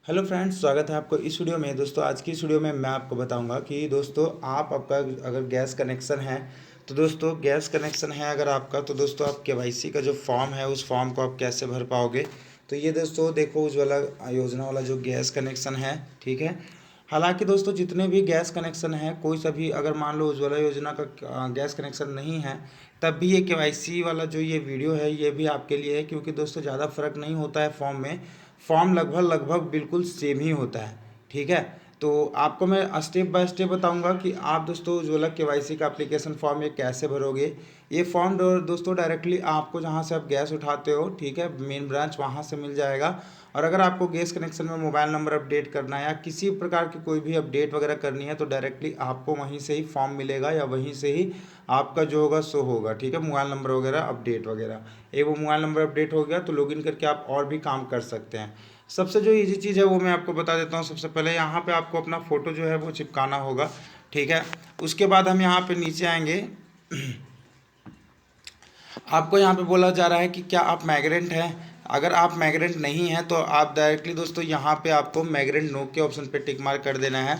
Hello friends, स्वागत है आपको इस वीडियो में। दोस्तों आज की इस वीडियो में मैं आपको बताऊंगा कि दोस्तों आपका अगर गैस कनेक्शन है तो दोस्तों गैस कनेक्शन है अगर आपका तो दोस्तों आप केवाईसी का जो फॉर्म है उस फॉर्म को आप कैसे भर पाओगे। तो ये दोस्तों देखो उज्ज्वला योजना वाला जो गैस कनेक्शन है, ठीक है। हालांकि दोस्तों जितने भी गैस कनेक्शन है कोई सा भी अगर मान लो उज्ज्वला योजना का गैस कनेक्शन नहीं है तब भी ये केवाईसी वाला जो ये वीडियो है ये भी आपके लिए है, क्योंकि दोस्तों ज़्यादा फर्क नहीं होता है फॉर्म में। फॉर्म लगभग लगभग बिल्कुल सेम ही होता है, ठीक है। तो आपको मैं स्टेप बाय स्टेप बताऊंगा कि आप दोस्तों उज्ज्वला केवाईसी का एप्लीकेशन फॉर्म ये कैसे भरोगे। ये फॉर्म दोस्तों डायरेक्टली आपको जहां से आप गैस उठाते हो, ठीक है, मेन ब्रांच वहां से मिल जाएगा। और अगर आपको गैस कनेक्शन में मोबाइल नंबर अपडेट करना है या किसी प्रकार की कोई भी अपडेट वगैरह करनी है तो डायरेक्टली आपको वहीं से ही फॉर्म मिलेगा या वहीं से ही आपका जो होगा सो होगा, ठीक है। मोबाइल नंबर वगैरह अपडेट वगैरह, एक वो मोबाइल नंबर अपडेट हो गया तो लॉगिन करके आप और भी काम कर सकते हैं। सबसे जो इजी चीज़ है वो मैं आपको बता देता हूँ। सबसे पहले यहाँ पे आपको अपना फ़ोटो जो है वो चिपकाना होगा, ठीक है। उसके बाद हम यहाँ पे नीचे आएंगे। आपको यहाँ पे बोला जा रहा है कि क्या आप माइग्रेंट हैं। अगर आप माइग्रेंट नहीं हैं तो आप डायरेक्टली दोस्तों यहाँ पे आपको माइग्रेंट नो के ऑप्शन पे टिक मार्क कर देना है।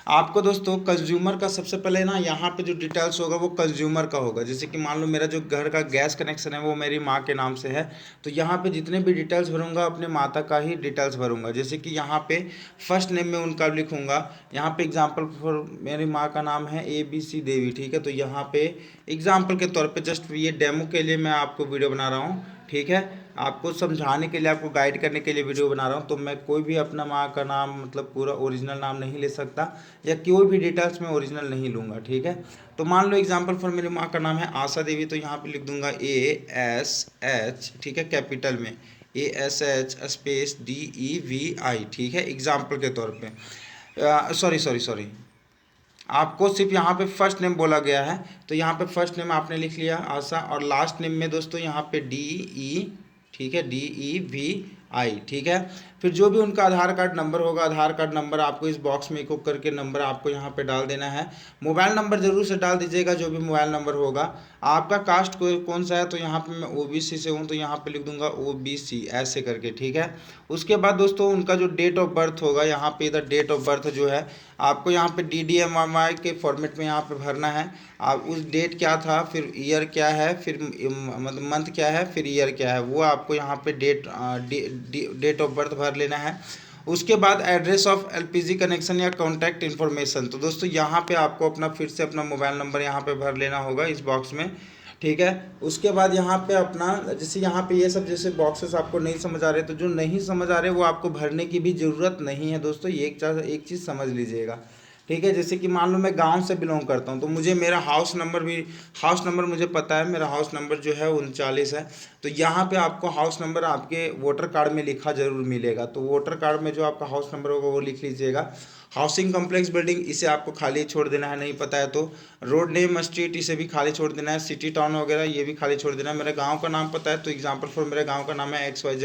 आपको दोस्तों कंज्यूमर का सबसे पहले ना यहाँ पे जो डिटेल्स होगा वो कंज्यूमर का होगा। जैसे कि मान लो मेरा जो घर का गैस कनेक्शन है वो मेरी माँ के नाम से है, तो यहाँ पे जितने भी डिटेल्स भरूंगा अपने माता का ही डिटेल्स भरूंगा। जैसे कि यहाँ पे फर्स्ट नेम में उनका लिखूंगा। यहाँ पे एग्जाम्पल फॉर मेरी माँ का नाम है ABC देवी, ठीक है। तो यहाँ पे एग्जाम्पल के तौर पे जस्ट ये डेमो के लिए मैं आपको वीडियो बना रहा हूँ, ठीक है। आपको समझाने के लिए, आपको गाइड करने के लिए वीडियो बना रहा हूँ। तो मैं कोई भी अपना माँ का नाम मतलब पूरा ओरिजिनल नाम नहीं ले सकता या कोई भी डिटेल्स में ओरिजिनल नहीं लूँगा, ठीक है। तो मान लो एग्जाम्पल फॉर मेरी माँ का नाम है आशा देवी, तो यहाँ पे लिख दूंगा ASH, ठीक है, कैपिटल में ASH स्पेस DEVI, ठीक है, एग्जाम्पल के तौर पे। सॉरी सॉरी सॉरी, आपको सिर्फ यहाँ पे फर्स्ट नेम बोला गया है तो यहाँ पे फर्स्ट नेम आपने लिख लिया आशा, और लास्ट नेम में दोस्तों यहाँ पे DE, ठीक है, DEVI, ठीक है। फिर जो भी उनका आधार कार्ड नंबर होगा, आधार कार्ड नंबर आपको इस बॉक्स में एक करके नंबर आपको यहाँ पे डाल देना है। मोबाइल नंबर जरूर से डाल दीजिएगा, जो भी मोबाइल नंबर होगा। आपका कास्ट कौन सा है, तो यहाँ पे मैं OBC से हूँ तो यहाँ पे लिख दूंगा OBC ऐसे करके, ठीक है। उसके बाद दोस्तों उनका जो डेट ऑफ बर्थ होगा, यहाँ पे इधर डेट ऑफ बर्थ जो है आपको यहाँ पे DDMY के फॉर्मेट में यहाँ पे भरना है। आप उस डेट क्या था, फिर ईयर क्या है, फिर मतलब मंथ क्या है, फिर ईयर क्या है, वो आपको यहाँ पे डेट ऑफ बर्थ भर लेना है। उसके बाद एड्रेस ऑफ LPG कनेक्शन या कॉन्टैक्ट इन्फॉर्मेशन, तो दोस्तों यहाँ पे आपको अपना फिर से अपना मोबाइल नंबर यहाँ पे भर लेना होगा इस बॉक्स में, ठीक है। उसके बाद यहाँ पे अपना जैसे यहाँ पे ये सब जैसे बॉक्सेस आपको नहीं समझ आ रहे, तो जो नहीं समझ आ रहे वो आपको भरने की भी ज़रूरत नहीं है दोस्तों। ये एक चीज़ समझ लीजिएगा, ठीक है। जैसे कि मान लो मैं गांव से बिलोंग करता हूं तो मुझे मेरा हाउस नंबर मुझे पता है, मेरा हाउस नंबर जो है 39 है। तो यहाँ पे आपको हाउस नंबर आपके वोटर कार्ड में लिखा जरूर मिलेगा, तो वोटर कार्ड में जो आपका हाउस नंबर होगा वो लिख लीजिएगा। हाउसिंग कॉम्प्लेक्स बिल्डिंग, इसे आपको खाली छोड़ देना है, नहीं पता है तो। रोड नेम स्ट्रीट, इसे भी खाली छोड़ देना है। सिटी टाउन वगैरह ये भी खाली छोड़ देना है। मेरे गांव का नाम पता है तो एग्जांपल फॉर मेरे गांव का नाम है XYZ,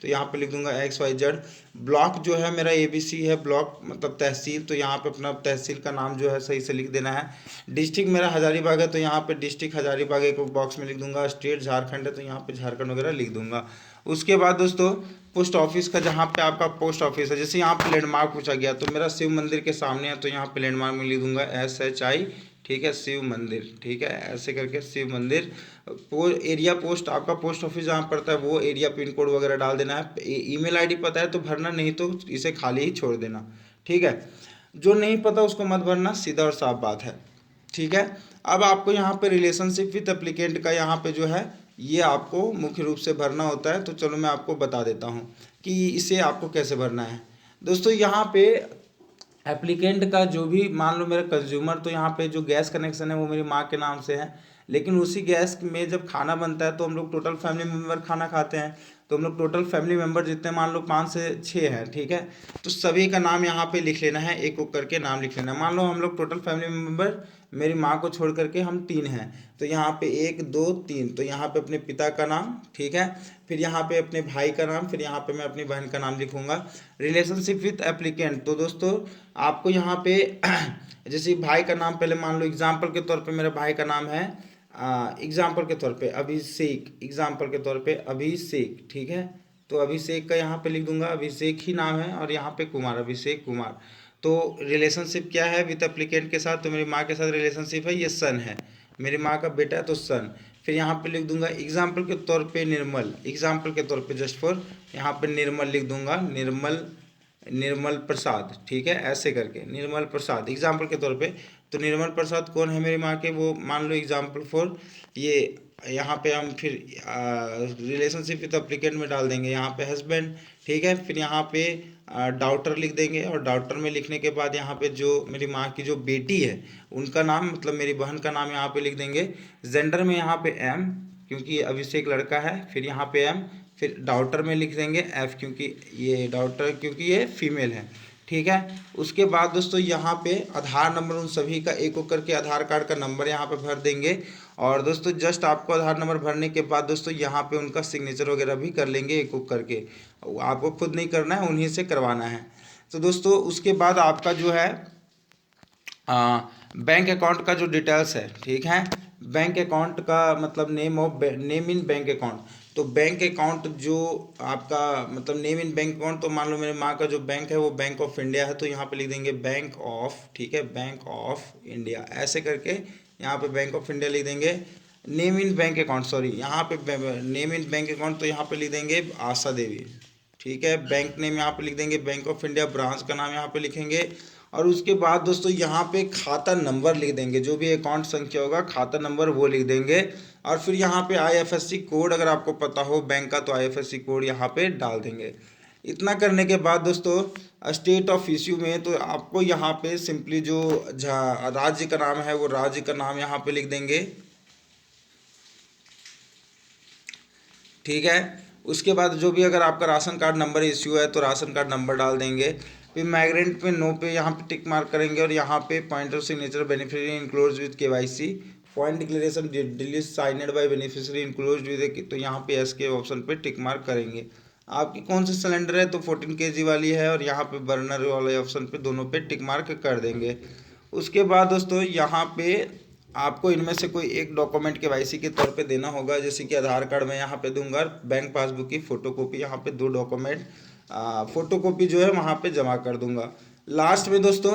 तो यहाँ पे लिख दूंगा XYZ। ब्लॉक जो है मेरा ABC है, ब्लॉक मतलब तहसील, तो यहाँ पे अपना तहसील का नाम जो है सही से लिख देना है। डिस्ट्रिक्ट मेरा हजारीबाग है तो यहाँ पे डिस्ट्रिक्ट हजारीबाग एक बॉक्स में लिख दूंगा। स्टेट झारखंड है तो यहाँ पे झारखंड वगैरह लिख दूंगा। उसके बाद दोस्तों पोस्ट ऑफिस का, जहाँ पे आपका पोस्ट ऑफिस है, जैसे यहाँ पे लैंडमार्क पूछा गया तो मेरा शिव मंदिर के सामने है तो यहाँ पे लैंडमार्क में लिख दूंगा SHI, ठीक है, शिव मंदिर, ठीक है, ऐसे करके शिव मंदिर। एरिया पोस्ट, आपका पोस्ट ऑफिस जहाँ पड़ता है वो एरिया पिन कोड वगैरह डाल देना है। ईमेल ID पता है तो भरना, नहीं तो इसे खाली ही छोड़ देना, ठीक है। जो नहीं पता उसको मत भरना, सीधा और साफ बात है, ठीक है। अब आपको यहाँ पे रिलेशनशिप विथ एप्लीकेंट का यहाँ पे जो है ये आपको मुख्य रूप से भरना होता है। तो चलो मैं आपको बता देता हूँ कि इसे आपको कैसे भरना है। दोस्तों यहाँ पे एप्लीकेंट का जो भी, मान लो मेरा कंज्यूमर, तो यहाँ पे जो गैस कनेक्शन है वो मेरी माँ के नाम से है, लेकिन उसी गैस में जब खाना बनता है तो हम लोग टोटल फैमिली मेम्बर खाना खाते हैं। तो हम लोग टोटल फैमिली मेम्बर जितने मान लो 5 से 6 हैं, ठीक है। तो सभी का नाम यहाँ पे लिख लेना है, एक एक करके नाम लिख लेना है। मान लो हम लोग टोटल फैमिली मेम्बर मेरी माँ को छोड़ करके हम 3 हैं, तो यहाँ पे 1 2 3, तो यहाँ पे अपने पिता का नाम, ठीक है, फिर यहाँ पे अपने भाई का नाम, फिर यहाँ पे मैं अपनी बहन का नाम लिखूंगा। रिलेशनशिप विथ एप्लीकेंट, तो दोस्तों आपको यहाँ पे जैसे भाई का नाम पहले मान लो एग्जाम्पल के तौर पे मेरे भाई का नाम है एग्जाम्पल के तौर पे अभिषेक, एग्जाम्पल के तौर पे अभिषेक, ठीक है, तो अभिषेक का यहाँ पे लिख दूंगा, अभिषेक ही नाम है, और यहाँ पे कुमार, अभिषेक कुमार। तो रिलेशनशिप क्या है विद एप्लीकेंट के साथ, तो मेरी माँ के साथ रिलेशनशिप है, ये सन है, मेरी माँ का बेटा है तो सन। फिर यहाँ पे लिख दूंगा एग्जाम्पल के तौर पे निर्मल, एग्जाम्पल के तौर पे जस्ट फॉर यहाँ पे निर्मल लिख दूंगा, निर्मल, निर्मल प्रसाद, ठीक है, ऐसे करके निर्मल प्रसाद एग्जाम्पल के तौर पे। तो निर्मल प्रसाद कौन है मेरी माँ के, वो मान लो एग्जाम्पल फॉर ये, यहाँ पे हम फिर रिलेशनशिप विद एप्लीकेंट में डाल देंगे यहाँ पे हस्बैंड, ठीक है। फिर यहाँ पे डॉटर लिख देंगे, और डॉटर में लिखने के बाद यहाँ पे जो मेरी माँ की जो बेटी है उनका नाम, मतलब मेरी बहन का नाम यहाँ पे लिख देंगे। जेंडर में यहाँ पे एम, क्योंकि अभिषेक लड़का है, फिर यहाँ पे एम, फिर डॉटर में लिख देंगे एफ, क्योंकि ये डॉटर, क्योंकि ये फीमेल है, ठीक है। उसके बाद दोस्तों यहाँ पे आधार नंबर उन सभी का एक एक करके आधार कार्ड का नंबर यहाँ पे भर देंगे। और दोस्तों जस्ट आपको आधार नंबर भरने के बाद दोस्तों यहाँ पे उनका सिग्नेचर वगैरह भी कर लेंगे एक एक करके, आपको खुद नहीं करना है, उन्हीं से करवाना है। तो दोस्तों उसके बाद आपका जो है बैंक अकाउंट का जो डिटेल्स है, ठीक है, बैंक अकाउंट का मतलब नेम इन बैंक अकाउंट। तो बैंक अकाउंट जो आपका मतलब नेम इन बैंक अकाउंट, तो मान लो मेरे माँ का जो बैंक है वो बैंक ऑफ इंडिया है, तो यहाँ पे लिख देंगे बैंक ऑफ, ठीक है, बैंक ऑफ इंडिया, ऐसे करके यहाँ पे बैंक ऑफ इंडिया लिख देंगे। Name in bank account, sorry यहाँ पे नेम इन बैंक अकाउंट, तो यहाँ पे लिख देंगे आशा देवी, ठीक है। बैंक नेम यहाँ पे लिख देंगे बैंक ऑफ इंडिया, ब्रांच का नाम यहाँ पे लिखेंगे। और उसके बाद दोस्तों यहाँ पे खाता नंबर लिख देंगे, जो भी अकाउंट संख्या होगा खाता नंबर वो लिख देंगे। और फिर यहाँ पे आईएफएससी कोड अगर आपको पता हो बैंक का, तो आईएफएससी कोड यहाँ पे डाल देंगे। इतना करने के बाद दोस्तों स्टेट ऑफ इश्यू में, तो आपको यहाँ पे सिंपली जो राज्य का नाम है वो राज्य का नाम यहाँ पे लिख देंगे, ठीक है। उसके बाद जो भी अगर आपका राशन कार्ड नंबर इश्यू है तो राशन कार्ड नंबर डाल देंगे। फिर माइग्रेंट पे नो पे यहाँ पे टिक मार्क करेंगे, और यहाँ पे point of signature beneficiary enclose with KYC, point declaration delete signed by beneficiary enclose with, तो यहाँ पे एस के ऑप्शन पे टिक मार्क करेंगे। आपकी कौन सी सिलेंडर है, तो 14 kg वाली है, और यहाँ पे बर्नर वाले ऑप्शन पे दोनों पे टिक मार्क कर देंगे। उसके बाद दोस्तों यहाँ पे आपको इनमें से कोई एक डॉक्यूमेंट केवाईसी के तौर पे देना होगा, जैसे कि आधार कार्ड में यहाँ पे दूंगा, बैंक पासबुक की फोटोकॉपी, यहाँ पे 2 डॉक्यूमेंट फोटोकॉपी जो है वहाँ पे जमा कर दूंगा। लास्ट में दोस्तों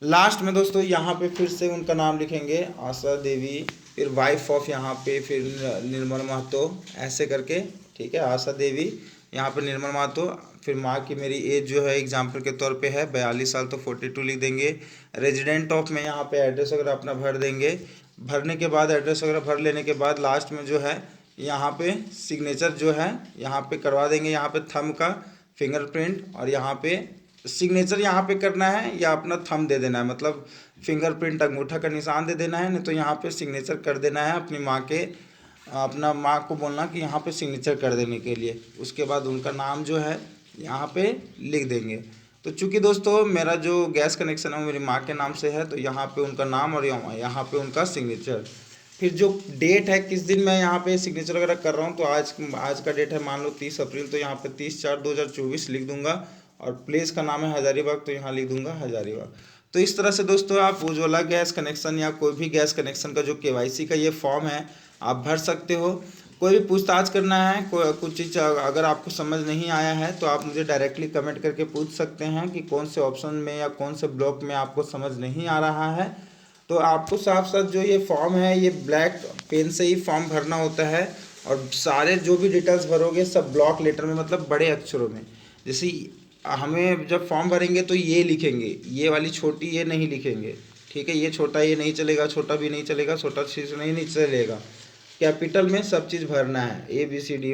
लास्ट में दोस्तों यहाँ पे फिर से उनका नाम लिखेंगे आशा देवी, फिर वाइफ ऑफ यहाँ पे फिर निर्मल महतो, ऐसे करके, ठीक है, आशा देवी यहाँ पे निर्मल महतो। फिर माँ की मेरी एज जो है एग्जाम्पल के तौर पे है 42 साल, तो 42 लिख देंगे। रेजिडेंट ऑफ में यहाँ पे एड्रेस वगैरह अपना भर देंगे। भरने के बाद एड्रेस वगैरह भर लेने के बाद लास्ट में जो है यहाँ पे सिग्नेचर जो है यहाँ पे करवा देंगे, यहाँ पे थंब का फिंगरप्रिंट, और यहाँ पे सिग्नेचर यहाँ पे करना है या अपना थंब दे देना है, मतलब फिंगरप्रिंट अंगूठा का निशान दे देना है, नहीं तो यहाँ पे सिग्नेचर कर देना है। अपनी माँ के अपना माँ को बोलना कि यहाँ पे सिग्नेचर कर देने के लिए। उसके बाद उनका नाम जो है यहाँ पे लिख देंगे। तो चूँकि दोस्तों मेरा जो गैस कनेक्शन है वो मेरी माँ के नाम से है, तो यहाँ पे उनका नाम और यहाँ पे उनका सिग्नेचर। फिर जो डेट है किस दिन मैं यहाँ पे सिग्नेचर वगैरह कर रहा हूँ, तो आज का डेट है मान लो 30 अप्रैल, तो यहाँ पे 30/4/2024 लिख दूंगा। और प्लेस का नाम है हजारीबाग, तो यहाँ लिख दूंगा हजारीबाग। तो इस तरह से दोस्तों आप उज्ज्वला गैस कनेक्शन या कोई भी गैस कनेक्शन का जो केवाईसी का ये फॉर्म है आप भर सकते हो। कोई भी पूछताछ करना है, कुछ चीज़ अगर आपको समझ नहीं आया है तो आप मुझे डायरेक्टली कमेंट करके पूछ सकते हैं कि कौन से ऑप्शन में या कौन से ब्लॉक में आपको समझ नहीं आ रहा है। तो आपको साथ साथ जो ये फॉर्म है ये ब्लैक पेन से ही फॉर्म भरना होता है, और सारे जो भी डिटेल्स भरोगे सब ब्लॉक लेटर में, मतलब बड़े अक्षरों में। जैसे हमें जब फॉर्म भरेंगे तो ये लिखेंगे, ये वाली छोटी ये नहीं लिखेंगे, ठीक है, ये छोटा ये नहीं चलेगा, छोटा भी नहीं चलेगा, छोटा चीज़ नहीं चलेगा। कैपिटल में सब चीज़ भरना है, ABCD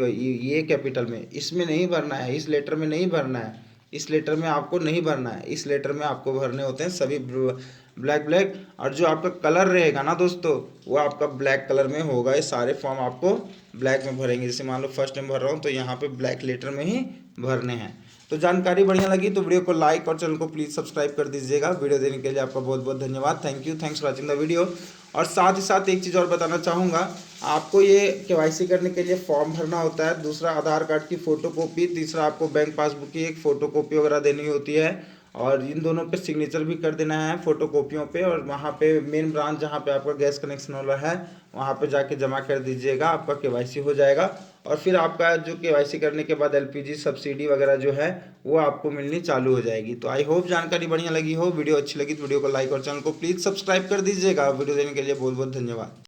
ये कैपिटल में, इसमें नहीं भरना है, इस लेटर में नहीं भरना है, इस लेटर में आपको नहीं भरना है, इस लेटर में आपको भरने होते हैं सभी ब्लैक। और जो आपका कलर रहेगा ना दोस्तों वो आपका ब्लैक कलर में होगा। ये सारे फॉर्म आपको ब्लैक में भरेंगे। जैसे मान लो फर्स्ट टाइम भर रहा हूँ तो यहाँ पे ब्लैक लेटर में ही भरने हैं। तो जानकारी बढ़िया लगी तो वीडियो को लाइक और चैनल को प्लीज़ सब्सक्राइब कर दीजिएगा। वीडियो देने के लिए आपका बहुत बहुत धन्यवाद। Thank you, thanks for watching the video. और साथ ही साथ एक चीज़ और बताना चाहूँगा, आपको ये केवाईसी करने के लिए फॉर्म भरना होता है, दूसरा आधार कार्ड की फ़ोटोकॉपी, तीसरा आपको बैंक पासबुक की एक फ़ोटोकॉपी वगैरह देनी होती है, और इन दोनों पे सिग्नेचर भी कर देना है फोटो कॉपियों पे, और वहाँ पे मेन ब्रांच जहाँ पे आपका गैस कनेक्शन वाला है वहाँ पे जाके जमा कर दीजिएगा, आपका केवाईसी हो जाएगा। और फिर आपका जो केवाईसी करने के बाद एलपीजी सब्सिडी वगैरह जो है वो आपको मिलनी चालू हो जाएगी। तो आई होप जानकारी बढ़िया लगी हो, वीडियो अच्छी लगी तो वीडियो को लाइक और चैनल को प्लीज़ सब्सक्राइब कर दीजिएगा। वीडियो देने के लिए बहुत बहुत धन्यवाद।